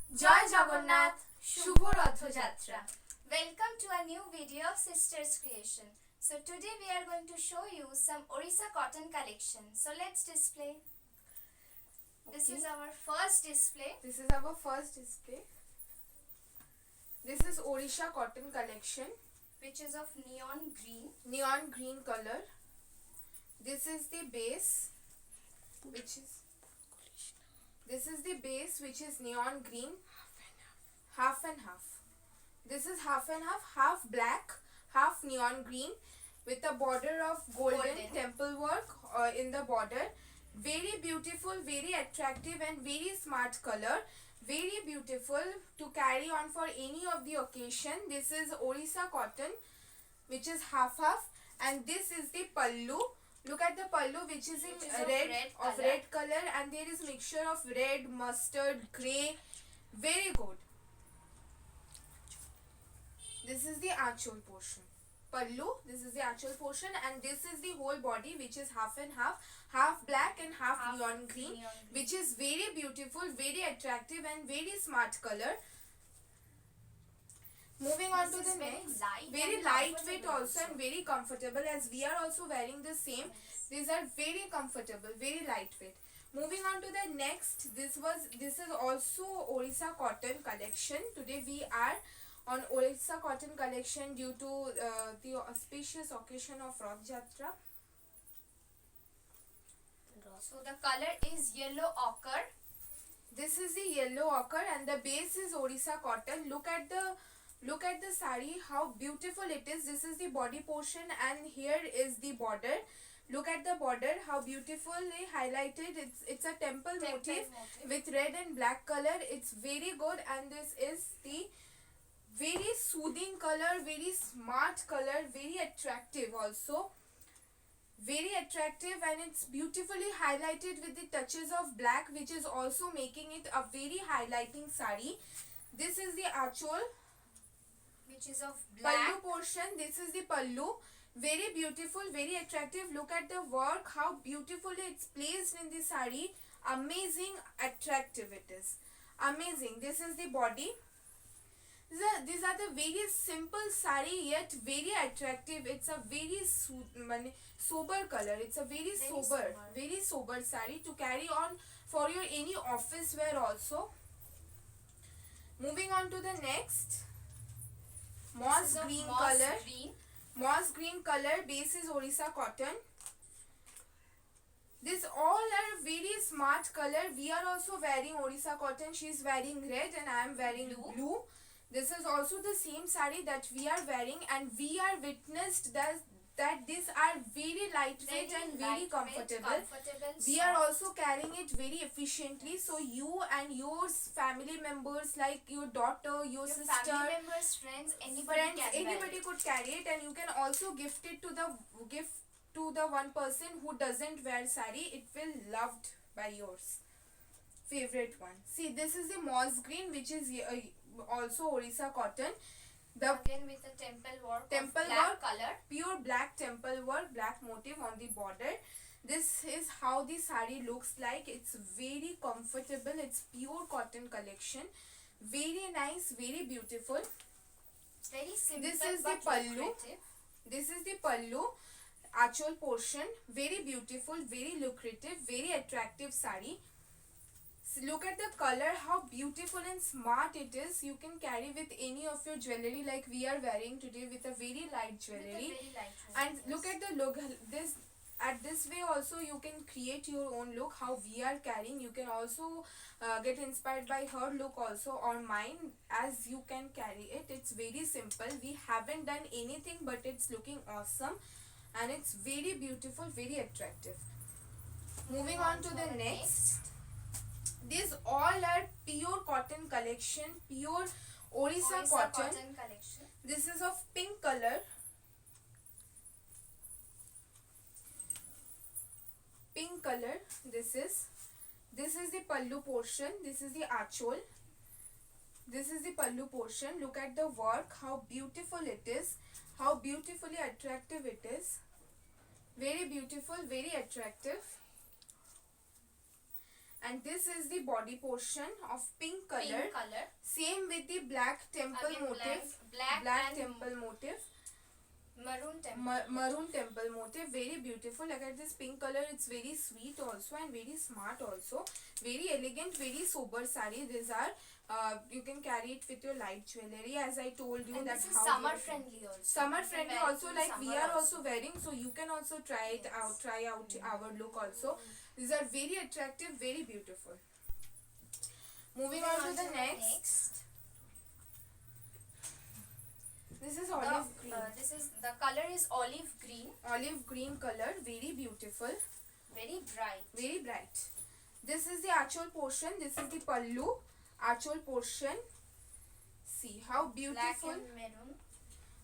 Jai Jagannath, Shubho Ratha Jatra. Welcome to a new video of Sisters Creation. So today we are going to show you some Orissa cotton collection. So let's display. This is our first display. This is our first display. This is Orissa cotton collection, which is of neon green color. This is the base, which is neon green, half and half. This is half and half black, half neon green, with a border of golden temple work in the border. Very beautiful, very attractive and very smart color. Very beautiful to carry on for any of the occasion. This is Orissa cotton, which is half, and this is the pallu. Look at the pallu, which is in red color, and there is mixture of red, mustard, grey. Very good. This is the achol portion. Pallu, this is the achol portion, and this is the whole body, which is half and half black and half neon green, which is very beautiful, very attractive and very smart color. Moving on to the next, very lightweight also and very comfortable, as we are also wearing the same. These are very comfortable, very lightweight. Moving on to the next, this is also Orissa cotton collection. Today we are on Orissa cotton collection due to the auspicious occasion of Rath Jatra. So the color is yellow ochre. This is the yellow ochre, and the base is Orissa cotton. Look at the sari, how beautiful it is. This is the body portion, and here is the border. Look at the border, how beautifully highlighted. It's a temple motif with red and black color. It's very good, and this is the very soothing color, very smart color, very attractive also. Very attractive, and it's beautifully highlighted with the touches of black, which is also making it a very highlighting sari. This is the achol, which is of black. Pallu portion. This is the pallu. Very beautiful, very attractive. Look at the work, how beautifully it's placed in the sari. Amazing, attractive it is. Amazing. This is the body. These are the very simple sari, yet very attractive. It's a very sober color. It's a very sober sari to carry on for your any office wear also. Moving on to the next, moss green color. Moss green color, base is Orissa cotton. These all are very smart color. We are also wearing Orissa cotton. She is wearing red and I am wearing blue. This is also the same sari that we are wearing, and we are witnessed that these are very lightweight and very comfortable. We are also carrying it very efficiently, so you and your family members, like your daughter, your sister, family members, friends, anybody could carry it, and you can also gift it to the one person who doesn't wear sari. It will loved by yours favorite one. See, this is the moss green, which is also Orissa cotton. Again with the temple work color, pure black temple work, black motif on the border. This is how the sari looks like. It's very comfortable. It's pure cotton collection. Very nice, very beautiful. Very simple. This is the pallu. This is the pallu, achol portion. Very beautiful, very lucrative, very attractive sari. Look at the color, how beautiful and smart it is. You can carry with any of your jewelry, like we are wearing today with a very light jewelry. And look at the look. This way also you can create your own look. How we are carrying, you can also get inspired by her look also, or mine, as you can carry it. It's very simple. We haven't done anything, but it's looking awesome, and it's very beautiful, very attractive. Moving on to the next. These all are pure cotton collection, pure Orissa cotton collection. This is of pink color. Pink color. This is the pallu portion. This is the achol. This is the pallu portion. Look at the work, how beautiful it is, how beautifully attractive it is. Very beautiful, very attractive. And this is the body portion of pink color. Pink color. Same with the black temple Again, motif. black and temple motif. Maroon temple. Maroon temple motif. Very beautiful. Look at this pink color. It's very sweet also and very smart also. Very elegant, very sober sari. These are. You can carry it with your light jewelry, as I told you. And That's this is how summer friendly also. Summer friendly also, like we are also also wearing, so you can also try it out. Try out our look also. These are very attractive, very beautiful. Moving on to the next. This is olive green. The color is olive green. Olive green color, very beautiful. Very bright. Very bright. This is the achol portion. This is the pallu. Achol portion. See how beautiful. Black and maroon.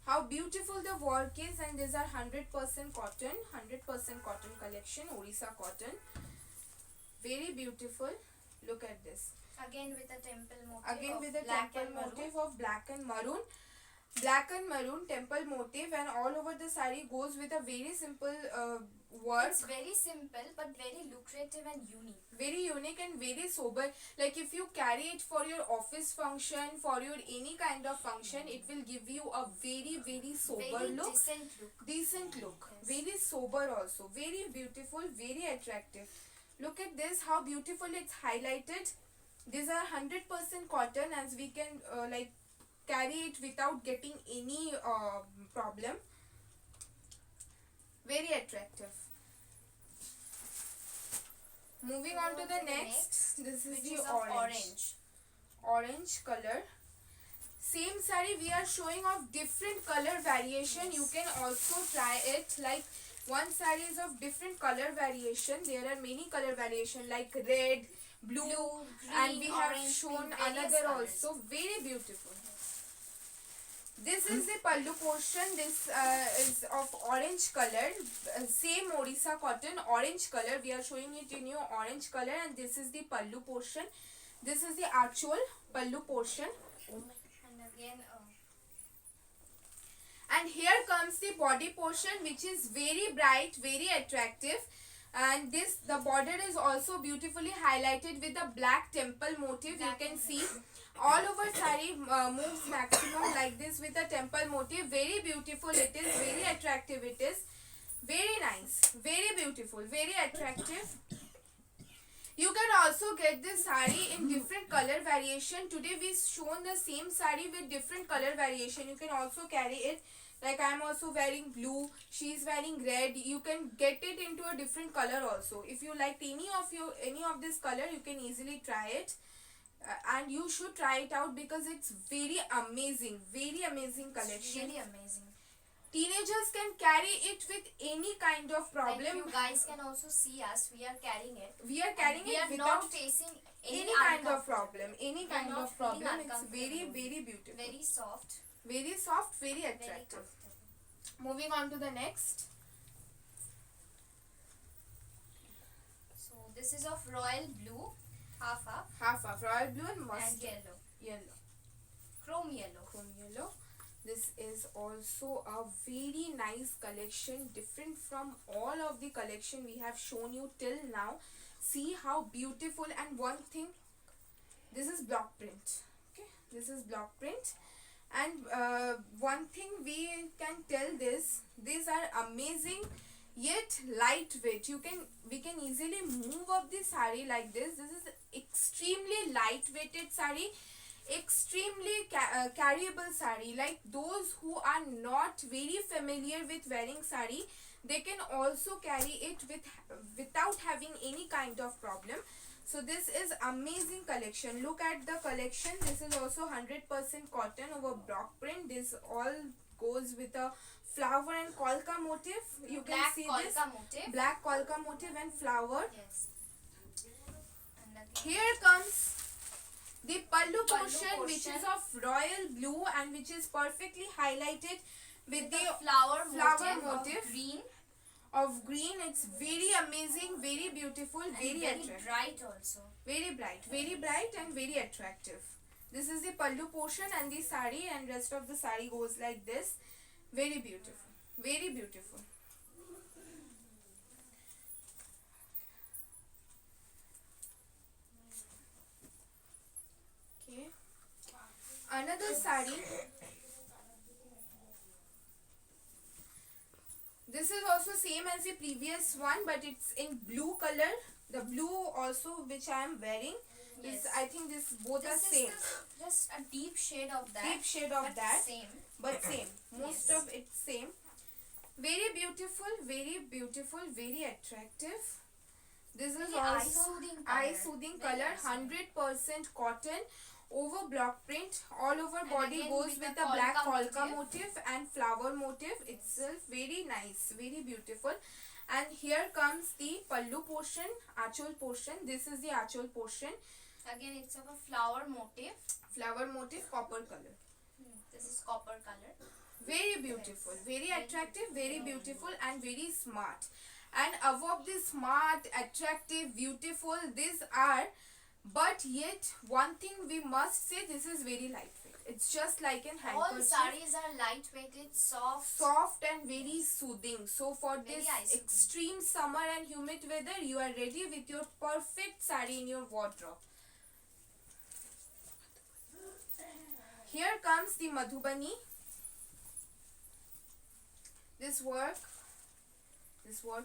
How beautiful the work is, and these are 100% cotton. 100% cotton collection. Orissa cotton. Very beautiful. Look at this. Again with a temple motif. Again of with the black temple and maroon. motif of black and maroon. Black and maroon temple motif, and all over the saree goes with a very simple work. It's very simple but very lucrative and unique. Very unique and very sober. Like if you carry it for your office function, for your any kind of function, it will give you a very, very sober Very look. decent look. Decent look. Yes. Very sober also. Very beautiful, very attractive. Look at this, how beautiful it's highlighted. These are 100% cotton, as we can like carry it without getting any problem. Very attractive. Moving on to the next. This is which the is of orange. Orange color. Same saree we are showing of different color variation. You can also try it. Like one saree is of different color variation. There are many color variation like red, blue, Green, and we have orange, shown pink, various another colours. also. Very beautiful. This is the pallu portion. This is of orange color. Same Orissa cotton, orange color. We are showing it in your orange color, and this is the pallu portion. This is the actual pallu portion. And again, And here comes the body portion, which is very bright, very attractive. And the border is also beautifully highlighted with the black temple motif. You can see all over saree moves maximum like this with a temple motif. Very beautiful it is, very attractive it is. Very nice, very beautiful, very attractive. You can also get this saree in different color variation. Today we shown the same saree with different color variation. You can also carry it. Like I am also wearing blue, she is wearing red. You can get it into a different color also. If you liked any of this color, you can easily try it. And you should try it out because it's very amazing collection. really amazing. Teenagers can carry it with any kind of problem. Like you guys can also see us. We are carrying it. We are carrying We it are without not facing any kind of problem. Any We are kind not of problem. feeling It's very, uncomfortable. very beautiful. Very soft. Very soft, very Very attractive. comfortable. Moving on to the next. So this is of royal blue, half Half royal blue and and mustard yellow, yellow. chrome yellow. Chrome yellow. This is also a very nice collection, different from all of the collection we have shown you till now. See how beautiful, and one thing, this is block print. Okay, this is block print, and one thing we can tell these are amazing yet lightweight. We can easily move up the saree like this. This is extremely lightweighted saree, extremely carryable saree. Like those who are not very familiar with wearing saree, they can also carry it without having any kind of problem. So this is amazing collection. Look at the collection. This is also 100% cotton over block print. This all goes with a flower and kolka motif. You can Black see kolka this motif. black kolka motif and flower. Yes. And again, Here comes the pallu Pallu portion, which portion. is of royal blue and which is perfectly highlighted with the flower motif. of green of green. It's very amazing, very beautiful, and very very attractive. bright also. Very bright and very attractive. This is the pallu portion and the sari, and rest of the sari goes like this. Very beautiful, very beautiful. another sari. This is also same as the previous one, but it's in blue color. The blue also which I am wearing. Yes. This, I think this both This are is same. just a deep shade of that. Deep shade of but that. Same. But same. Most Yes. of it same. Very beautiful, very attractive. This is Very also eye-soothing color. eye-soothing Very color. eye-soothing. 100% cotton. Over block print. All over And body again goes with with the a black polka polka motif. motif and flower motif itself. Very nice. Very beautiful. And here comes the pallu portion, achol portion. This is the achol portion. Again, it's of a flower motif. Flower motif, copper color. This is copper color. Very beautiful, very attractive, very beautiful and very smart. And above this smart, attractive, beautiful, these are, but yet one thing we must say, this is very lightweight. It's just like an All handkerchief. sarees are lightweighted, Soft and very soothing. So for Very this eye-soothing. extreme summer and humid weather, you are ready with your perfect saree in your wardrobe. Here comes the Madhubani. This work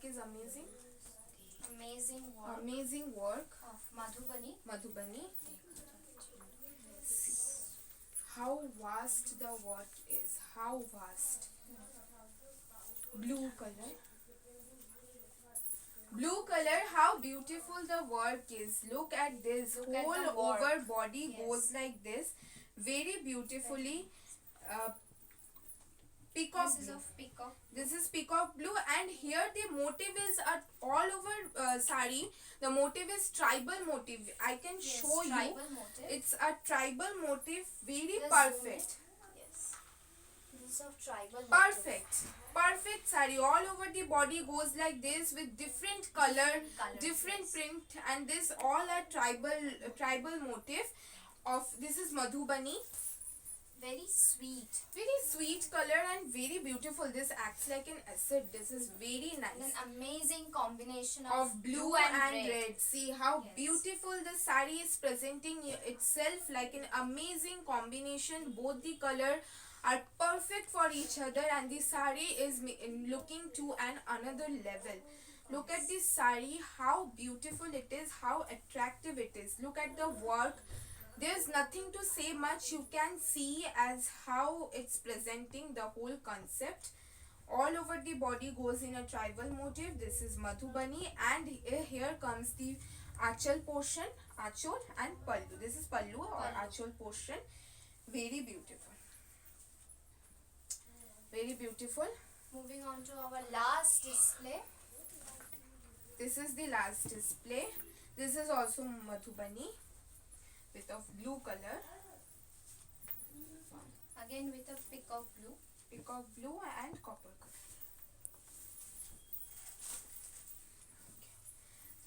is amazing. amazing work Amazing work. of Madhubani. Madhubani. How vast the work is. How vast. Blue color. Blue color, how beautiful the work is. Look at this. Look at Whole the work. over body Yes. goes like this. Very beautifully. Peacock This is blue. of peacock. This is peacock blue, and here the motive is all over sari. The motive is tribal motive. I can Yes, show you. tribal motif. It's a tribal motive. Very Just perfect. zoom in. Yes. This is of tribal motif. Perfect. Perfect sari. All over the body goes like this with different color, colours, different yes. print, and this all are tribal motive. Of this is Madhubani. Very sweet. Very sweet color and very beautiful. This acts like an acid. This is very And nice. an amazing combination Of blue and red. See how Yes. beautiful the sari is presenting itself, like an amazing combination. Both the color are perfect for each other, and the sari is looking to another level. Look at this sari, how beautiful it is, how attractive it is. Look at the work. There's nothing to say much. You can see as how it's presenting the whole concept. All over the body goes in a tribal motif. This is Madhubani, and here comes the achal portion, achol and pallu. This is pallu or Pallu. achol portion. Very beautiful. Very beautiful. Moving on to our last display. This is the last display. This is also Madhubani with a blue color. Again with a peacock blue. Peacock blue and copper color.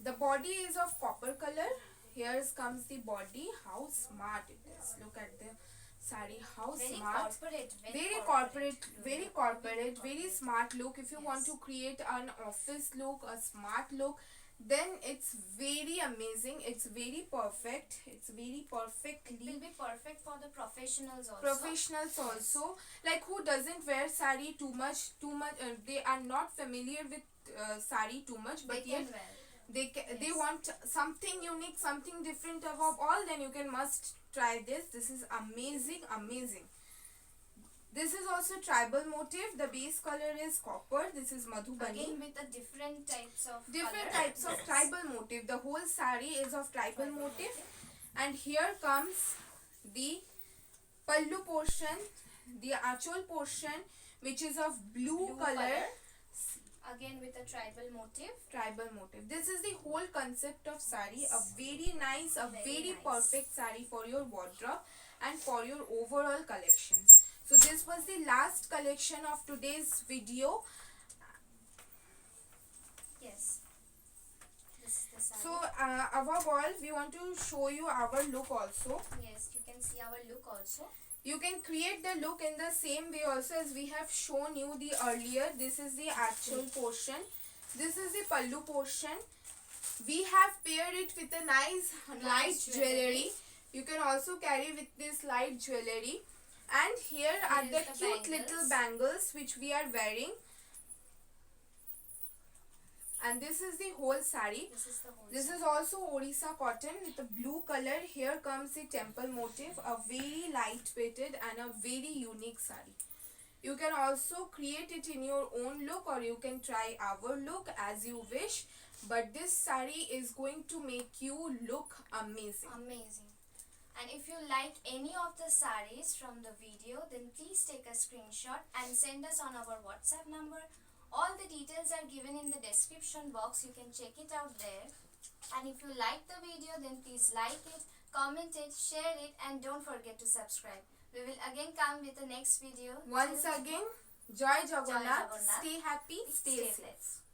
The body is of copper color. Here comes the body. How smart it is. Look at the sari. How Very smart. corporate. Very corporate. Very look. corporate. Very smart look. If you want Yes. to create an office look, a smart look, then it's very amazing. It's very perfect. It's very It will perfectly be perfect for the professionals also. professionals also, like who doesn't wear sari too much. They are not familiar with sari too much, but They yet can wear. they Yes. want something unique, something different above all. Then you can must try this. This is amazing. This is also tribal motif. The base color is copper. This is Madhubani. Again with a different types of Different color. types of Yes. tribal motif. The whole sari is of tribal motif. And here comes the pallu portion, the achol portion, which is of blue color. Again with a tribal motif. Tribal motif. This is the whole concept of sari. A very nice, very nice. perfect sari for your wardrobe and for your overall collection. So this was the last collection of today's video. Yes. This is the sari. So above all, we want to show you our look also. Yes, you can see our look also. You can create the look in the same way also as we have shown you the earlier. This is the actual portion. This is the pallu portion. We have paired it with a nice light jewelry You can also carry with this light jewelry. And here are is the the cute bangles. little bangles which we are wearing. And this is the whole sari. This is the whole This sari. is also Orissa cotton with a blue color. Here comes the temple motif, a very light weighted and a very unique sari. You can also create it in your own look, or you can try our look as you wish. But this sari is going to make you look amazing. Amazing. And if you like any of the saris from the video, then please take a screenshot and send us on our WhatsApp number. All the details are given in the description box. You can check it out there. And if you like the video, then please like it, comment it, share it, and don't forget to subscribe. We will again come with the next video. Once Till- again, Joy Jagannath. Jagannath. Stay happy, stay Stay safe. blessed.